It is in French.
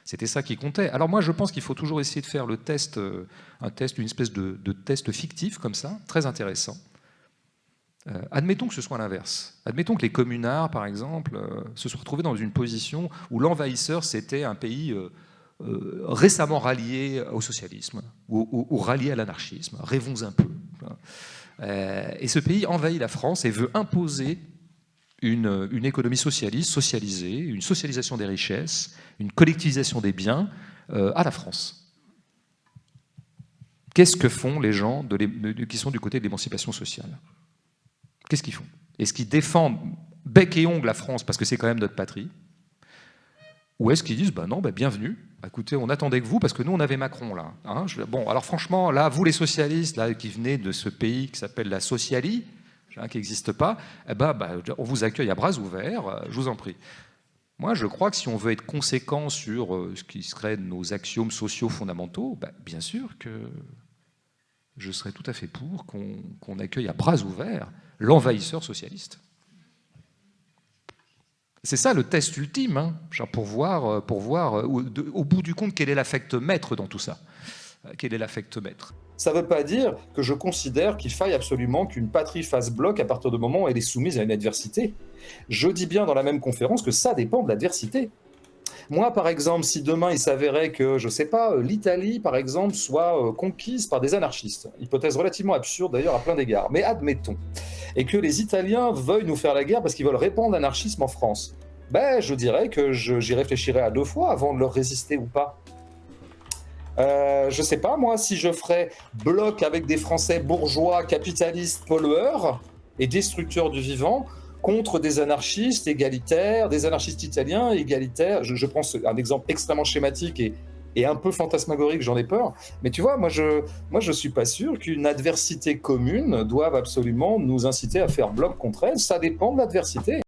C'était ça qui comptait. Alors moi, je pense qu'il faut toujours essayer de faire le test, une espèce de test fictif comme ça, très intéressant. Admettons que ce soit l'inverse. Admettons que les communards, par exemple, se soient retrouvés dans une position où l'envahisseur, c'était un pays récemment rallié au socialisme ou rallié à l'anarchisme. Rêvons un peu. Et ce pays envahit la France et veut imposer une économie socialiste, socialisée, une socialisation des richesses, une collectivisation des biens à la France. Qu'est-ce que font les gens qui sont du côté de l'émancipation sociale? Qu'est-ce qu'ils font? Est-ce qu'ils défendent bec et ongle la France parce que c'est quand même notre patrie? Ou est-ce qu'ils disent, bah non, bah bienvenue, écoutez, on attendait que vous, parce que nous, on avait Macron, là. Hein, bon, alors franchement, là, vous les socialistes, là, qui venez de ce pays qui s'appelle la Socialie, hein, qui n'existe pas, eh ben, on vous accueille à bras ouverts, je vous en prie. Moi, je crois que si on veut être conséquent sur ce qui serait nos axiomes sociaux fondamentaux, bien sûr que je serais tout à fait pour qu'on accueille à bras ouverts l'envahisseur socialiste. C'est ça le test ultime, hein, genre pour voir au bout du compte quel est l'affect maître dans tout ça. Quel est l'affect maître? Ça ne veut pas dire que je considère qu'il faille absolument qu'une patrie fasse bloc à partir du moment où elle est soumise à une adversité. Je dis bien dans la même conférence que ça dépend de l'adversité. Moi, par exemple, si demain il s'avérait que, je ne sais pas, l'Italie, par exemple, soit conquise par des anarchistes, hypothèse relativement absurde d'ailleurs à plein d'égards, mais admettons, et que les Italiens veuillent nous faire la guerre parce qu'ils veulent répandre l'anarchisme en France, je dirais que j'y réfléchirais à 2 fois avant de leur résister ou pas. Je sais pas, moi, si je ferais bloc avec des Français bourgeois, capitalistes, pollueurs et destructeurs du vivant, contre des anarchistes égalitaires, des anarchistes italiens égalitaires. Je prends un exemple extrêmement schématique et un peu fantasmagorique, j'en ai peur. Mais tu vois, moi, je suis pas sûr qu'une adversité commune doive absolument nous inciter à faire bloc contre elle. Ça dépend de l'adversité.